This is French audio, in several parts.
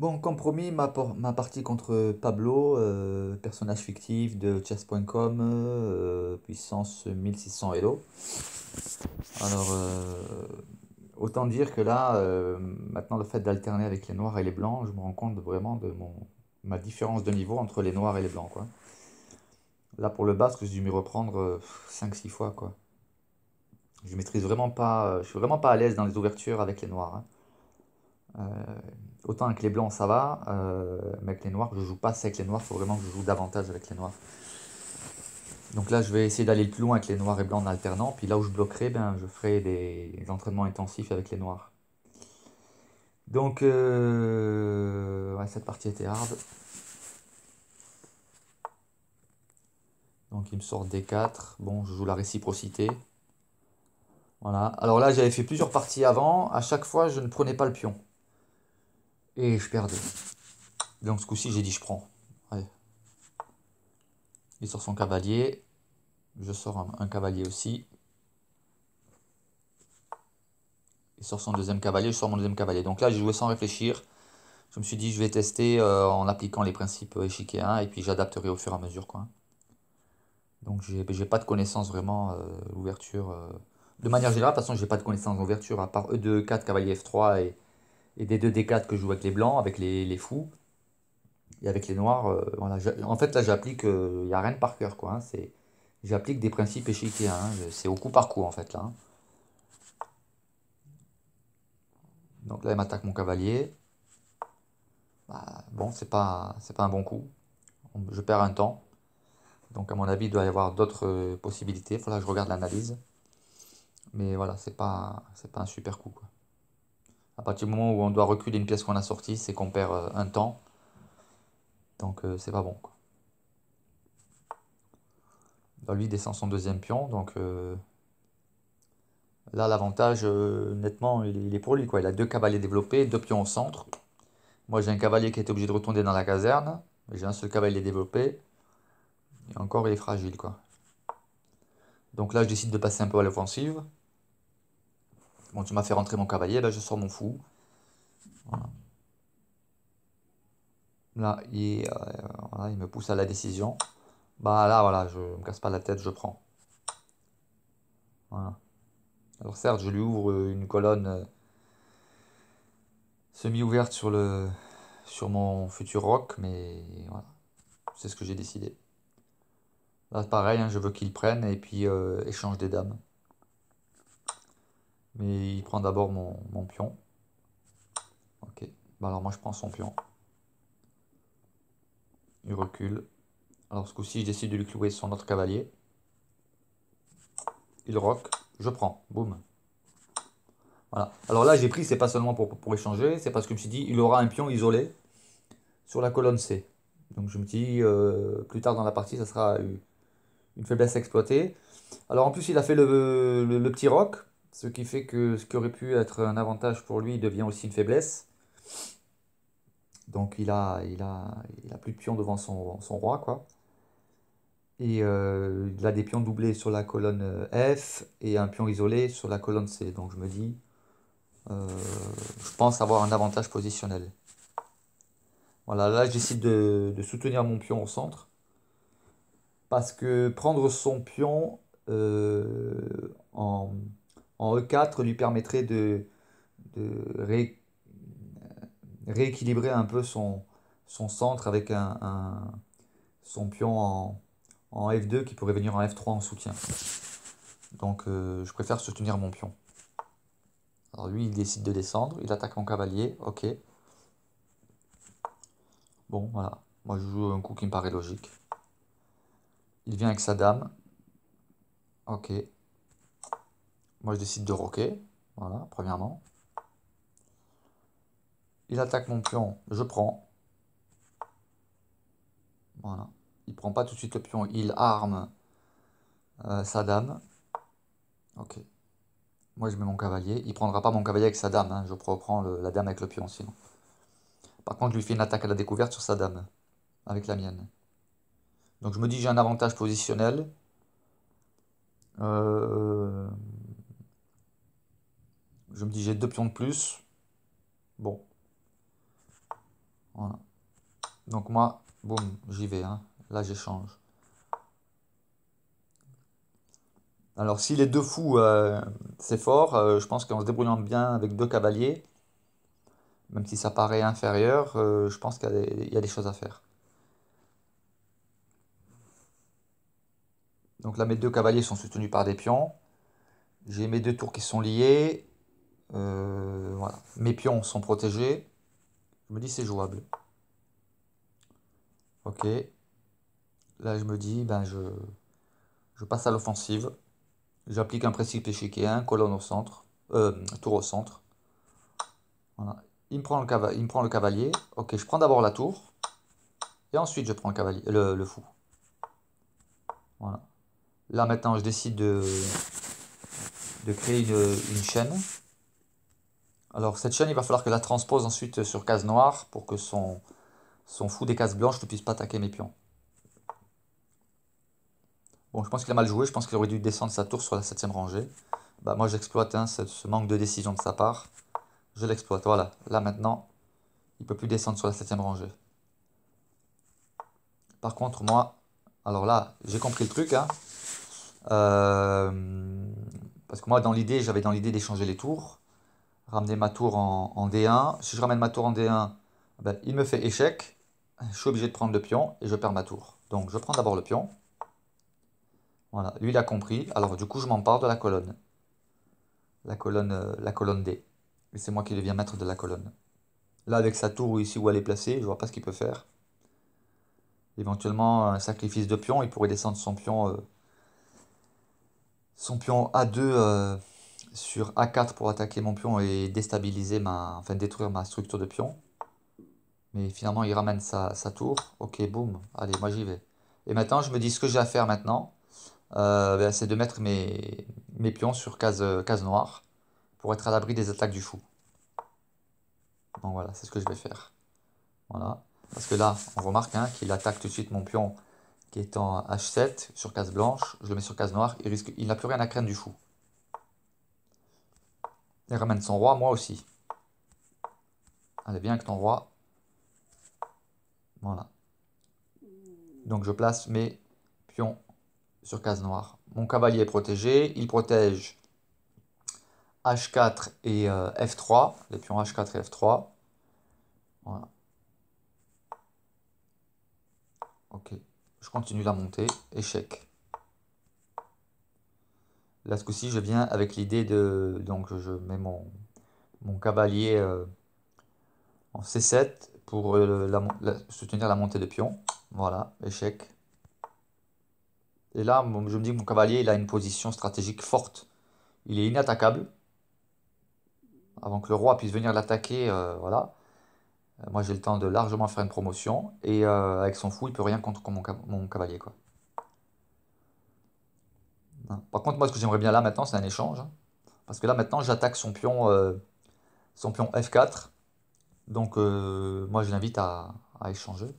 Bon, comme promis, ma partie contre Pablo, personnage fictif de chess.com, puissance 1600 Elo. Alors, autant dire que là, maintenant, le fait d'alterner avec les noirs et les blancs, je me rends compte vraiment de ma différence de niveau entre les noirs et les blancs, quoi. Là, pour le basque, j'ai dû m'y reprendre 5-6 fois, quoi. Je maîtrise vraiment pas, je suis vraiment pas à l'aise dans les ouvertures avec les noirs, hein. Autant avec les blancs ça va, mais avec les noirs, je joue pas assez avec les noirs, il faut vraiment que je joue davantage avec les noirs. Donc là, je vais essayer d'aller le plus loin avec les noirs et blancs en alternant, puis là où je bloquerai, ben, je ferai des entraînements intensifs avec les noirs. Donc, ouais, cette partie était hard. Donc il me sort D4, bon, je joue la réciprocité. Voilà. Alors là, j'avais fait plusieurs parties avant, à chaque fois, je ne prenais pas le pion. Et je perdais. Donc ce coup-ci, j'ai dit je prends. Allez. Il sort son cavalier, je sors un cavalier aussi. Il sort son deuxième cavalier, je sors mon deuxième cavalier. Donc là, j'ai joué sans réfléchir. Je me suis dit, je vais tester en appliquant les principes échiquéens et puis j'adapterai au fur et à mesure, quoi. Donc j'ai pas de connaissance vraiment l'ouverture. De manière générale, de toute façon, j'ai pas de connaissance d'ouverture à part E2, 4, cavalier F3 et des 2 D4 que je joue avec les blancs, avec les fous. Et avec les noirs, voilà. En fait, là, j'applique, il n'y a rien de par cœur, quoi, hein. J'applique des principes échiquéens, hein. C'est au coup par coup, en fait, là, hein. Donc là, il m'attaque mon cavalier. Bah, bon, c'est pas un bon coup. Je perds un temps. Donc à mon avis, il doit y avoir d'autres possibilités. Il faudra que je regarde l'analyse. Mais voilà, c'est pas un super coup, quoi. À partir du moment où on doit reculer une pièce qu'on a sortie, c'est qu'on perd un temps. Donc c'est pas bon, quoi. Là, lui descend son deuxième pion. Donc là, l'avantage, nettement, il est pour lui, quoi. Il a deux cavaliers développés, deux pions au centre. Moi, j'ai un cavalier qui a été obligé de retourner dans la caserne. J'ai un seul cavalier développé. Et encore, il est fragile, quoi. Donc là, je décide de passer un peu à l'offensive. Bon, tu m'as fait rentrer mon cavalier, là je sors mon fou. Voilà. Là, voilà, il me pousse à la décision. Bah là, voilà, je me casse pas la tête, je prends. Voilà. Alors certes, je lui ouvre une colonne semi-ouverte sur mon futur roc, mais voilà, c'est ce que j'ai décidé. Là, pareil, hein, je veux qu'il prenne et puis échange des dames. Mais il prend d'abord mon pion. Ok. Bah alors moi je prends son pion. Il recule. Alors ce coup-ci, je décide de lui clouer son autre cavalier. Il rock. Je prends. Boum. Voilà. Alors là, j'ai pris, c'est pas seulement pour échanger, c'est parce que je me suis dit, il aura un pion isolé sur la colonne C. Donc je me dis, plus tard dans la partie, ça sera une faiblesse exploitée. Alors en plus, il a fait le petit roc, ce qui fait que ce qui aurait pu être un avantage pour lui devient aussi une faiblesse. Donc il a plus de pions devant son roi, quoi. Et il a des pions doublés sur la colonne F et un pion isolé sur la colonne C. Donc je me dis, euh, je pense avoir un avantage positionnel. Voilà, là je décide de soutenir mon pion au centre. Parce que prendre son pion en E4 lui permettrait de rééquilibrer un peu son centre avec son pion en F2 qui pourrait venir en F3 en soutien. Donc je préfère soutenir mon pion. Alors lui, il décide de descendre, il attaque mon cavalier, ok. Bon, voilà. Moi, je joue un coup qui me paraît logique. Il vient avec sa dame, ok. Moi, je décide de roquer, voilà, premièrement. Il attaque mon pion, je prends, voilà. Il prend pas tout de suite le pion, il arme sa dame, ok. Moi, je mets mon cavalier. Il prendra pas mon cavalier avec sa dame, hein. Je reprends la dame avec le pion, sinon. Par contre, je lui fais une attaque à la découverte sur sa dame, avec la mienne. Donc, je me dis, j'ai un avantage positionnel. Euh, je me dis, j'ai deux pions de plus. Bon, Voilà. Donc moi, boum, j'y vais, hein. Là, j'échange. Alors, si les deux fous, c'est fort, je pense qu'en se débrouillant bien avec deux cavaliers, même si ça paraît inférieur, je pense qu'il y a des choses à faire. Donc là, mes deux cavaliers sont soutenus par des pions. J'ai mes deux tours qui sont liés. Voilà. Mes pions sont protégés. Je me dis c'est jouable. Ok. Là, je me dis, ben, je passe à l'offensive. J'applique un principe échiquéen, colonne au centre, tour au centre. Voilà. Il me prend le cavalier. Ok, je prends d'abord la tour. Et ensuite, je prends le cavalier, le fou. Voilà. Là, maintenant, je décide de créer une chaîne. Alors, cette chaîne, il va falloir que je la transpose ensuite sur case noire pour que son fou des cases blanches ne puisse pas attaquer mes pions. Bon, je pense qu'il a mal joué. Je pense qu'il aurait dû descendre sa tour sur la septième rangée. Bah, moi, j'exploite hein, ce manque de décision de sa part. Je l'exploite. Voilà. Là, maintenant, il ne peut plus descendre sur la septième rangée. Par contre, moi, alors là, j'ai compris le truc. Hein. Euh, parce que moi, j'avais dans l'idée d'échanger les tours. Ramener ma tour en D1. Si je ramène ma tour en D1, ben, il me fait échec. Je suis obligé de prendre le pion et je perds ma tour. Donc, je prends d'abord le pion. Voilà. Lui, il a compris. Alors, du coup, je m'empare de la colonne. La colonne D. Et c'est moi qui deviens maître de la colonne. Là, avec sa tour ici où elle est placée, je vois pas ce qu'il peut faire. Éventuellement, un sacrifice de pion, il pourrait descendre son pion A2 sur A4 pour attaquer mon pion et déstabiliser enfin détruire ma structure de pion. Mais finalement, il ramène sa tour. Ok, boum. Allez, moi j'y vais. Et maintenant, je me dis ce que j'ai à faire maintenant, ben, c'est de mettre mes pions sur case noire pour être à l'abri des attaques du fou. Donc voilà, c'est ce que je vais faire. Voilà. Parce que là, on remarque hein, qu'il attaque tout de suite mon pion qui est en H7 sur case blanche. Je le mets sur case noire. Il n'a plus rien à craindre du fou. Il ramène son roi, moi aussi. Allez, bien avec ton roi. Voilà. Donc je place mes pions sur case noire. Mon cavalier est protégé. Il protège H4 et F3. Les pions H4 et F3. Voilà. Ok. Je continue la montée. Échec. Là, ce coup-ci, je viens avec l'idée de... Donc je mets mon cavalier en C7 pour soutenir la montée de pion. Voilà. Échec. Et là, je me dis que mon cavalier, il a une position stratégique forte. Il est inattaquable. Avant que le roi puisse venir l'attaquer, voilà. Moi, j'ai le temps de largement faire une promotion. Et avec son fou, il peut rien contre mon cavalier, quoi. Non. Par contre, moi, ce que j'aimerais bien là, maintenant, c'est un échange. Hein. Parce que là, maintenant, j'attaque son pion F4. Donc, moi, je l'invite à échanger.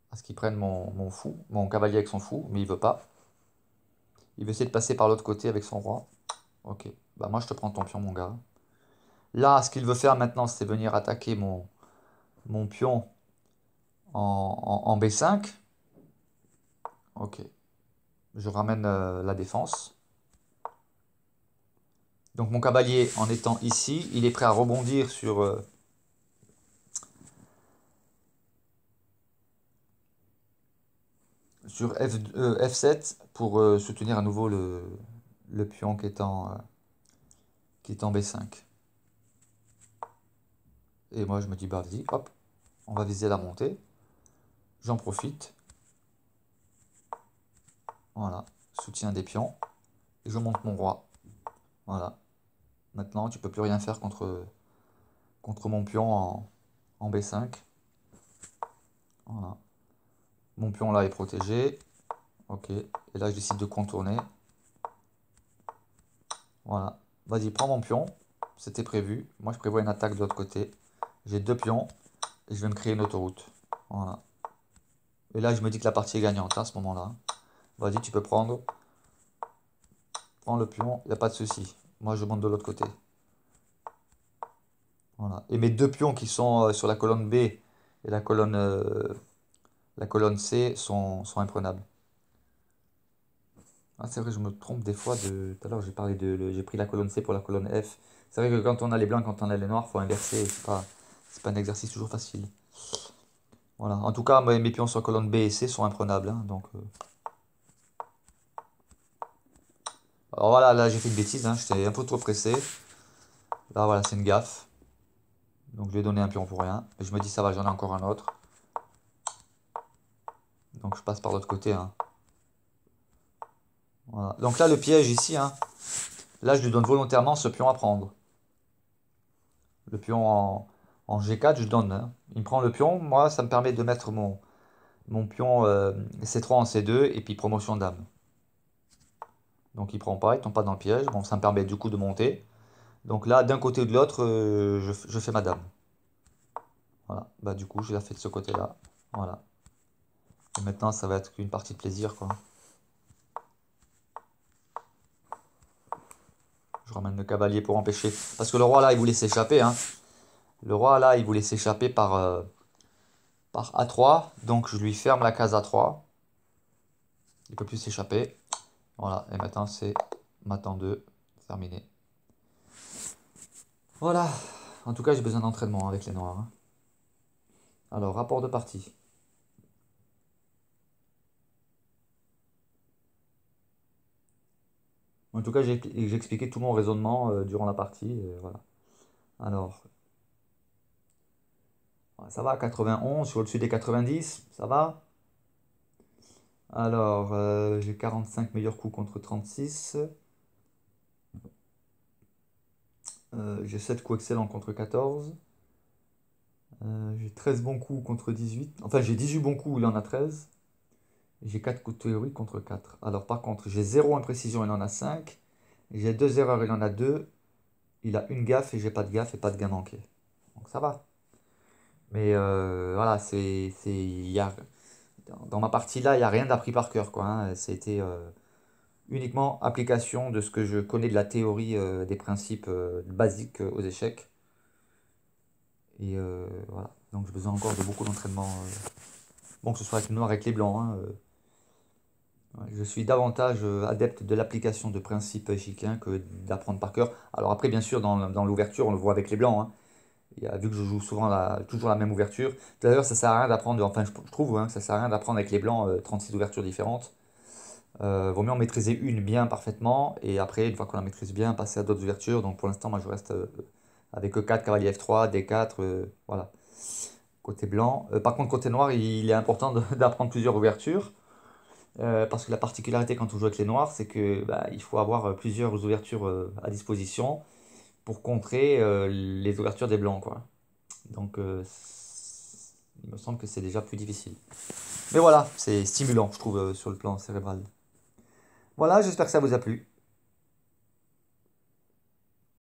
À ce qu'il prenne mon fou, mon cavalier avec son fou. Mais il veut pas. Il veut essayer de passer par l'autre côté avec son roi. Ok. Bah, moi, je te prends ton pion, mon gars. Là, ce qu'il veut faire maintenant, c'est venir attaquer mon pion en B5. Ok. Je ramène la défense. Donc mon cavalier, en étant ici, il est prêt à rebondir sur F7 pour soutenir à nouveau le pion qui est en B5. Et moi je me dis, bah vas-y, hop, on va viser la montée. J'en profite. Voilà, soutien des pions. Et je monte mon roi. Voilà. Maintenant, tu peux plus rien faire contre mon pion en B5. Voilà. Mon pion là est protégé. Ok. Et là, je décide de contourner. Voilà. Vas-y, prends mon pion. C'était prévu. Moi, je prévois une attaque de l'autre côté. J'ai deux pions. Et je vais me créer une autoroute. Voilà. Et là, je me dis que la partie est gagnante hein, à ce moment-là. Vas-y, tu peux prendre. Prends le pion. Il n'y a pas de souci. Moi, je monte de l'autre côté. Voilà. Et mes deux pions qui sont sur la colonne B, et la colonne C sont imprenables. Ah, c'est vrai, je me trompe des fois de. Tout à l'heure, j'ai pris la colonne C pour la colonne F. C'est vrai que quand on a les blancs, quand on a les noirs, il faut inverser. C'est pas un exercice toujours facile. Voilà. En tout cas, mes pions sur colonne B et C sont imprenables, hein, donc, alors voilà, là j'ai fait une bêtise, hein, j'étais un peu trop pressé. Là voilà, c'est une gaffe. Donc je lui ai donné un pion pour rien. Et je me dis ça va, j'en ai encore un autre. Donc je passe par l'autre côté, hein. Voilà. Donc là le piège ici, hein, là je lui donne volontairement ce pion à prendre. Le pion en G4, je donne, hein. Il me prend le pion, moi ça me permet de mettre mon pion C3 en C2 et puis promotion dame. Donc il prend pas, il tombe pas dans le piège. Bon, ça me permet du coup de monter. Donc là, d'un côté ou de l'autre, je fais ma dame. Voilà, bah du coup, je la fais de ce côté-là. Voilà. Et maintenant, ça va être une partie de plaisir, quoi. Je ramène le cavalier pour empêcher. Parce que le roi, là, il voulait s'échapper, hein. Le roi, là, il voulait s'échapper par A3. Donc, je lui ferme la case A3. Il peut plus s'échapper. Voilà, et maintenant, c'est Matan 2. Terminé. Voilà. En tout cas, j'ai besoin d'entraînement avec les noirs, hein. Alors, rapport de partie. En tout cas, j'ai expliqué tout mon raisonnement durant la partie. Voilà. Alors, ouais, ça va, 91, je suis au-dessus des 90, ça va. Alors, j'ai 45 meilleurs coups contre 36. J'ai 7 coups excellents contre 14. J'ai 13 bons coups contre 18. Enfin, j'ai 18 bons coups, il en a 13. J'ai 4 coups de théorie contre 4. Alors, par contre, j'ai 0 imprécision, il en a 5. J'ai 2 erreurs, il en a 2. Il a une gaffe et j'ai pas de gaffe et pas de gain manqué. Donc, ça va. Mais voilà, dans ma partie là, il n'y a rien d'appris par cœur, quoi, hein. C'était uniquement application de ce que je connais de la théorie des principes basiques aux échecs. Et voilà. Donc j'ai besoin encore de beaucoup d'entraînement. Bon, que ce soit avec le noir et avec les blancs, hein. Ouais, je suis davantage adepte de l'application de principes échiquiens que d'apprendre par cœur. Alors après, bien sûr, dans l'ouverture, on le voit avec les blancs, hein. Vu que je joue souvent toujours la même ouverture. D'ailleurs, ça sert à rien d'apprendre, enfin je trouve, hein, que ça sert à rien d'apprendre avec les blancs 36 ouvertures différentes. Vaut mieux en maîtriser une bien parfaitement et après, une fois qu'on la maîtrise bien, passer à d'autres ouvertures. Donc pour l'instant, moi je reste avec E4, cavalier F3, D4, voilà, côté blanc. Par contre, côté noir, il est important d'apprendre plusieurs ouvertures parce que la particularité quand on joue avec les noirs, c'est que bah, il faut avoir plusieurs ouvertures à disposition pour contrer les ouvertures des blancs, quoi. Donc il me semble que c'est déjà plus difficile. Mais voilà, c'est stimulant, je trouve, sur le plan cérébral. Voilà, j'espère que ça vous a plu.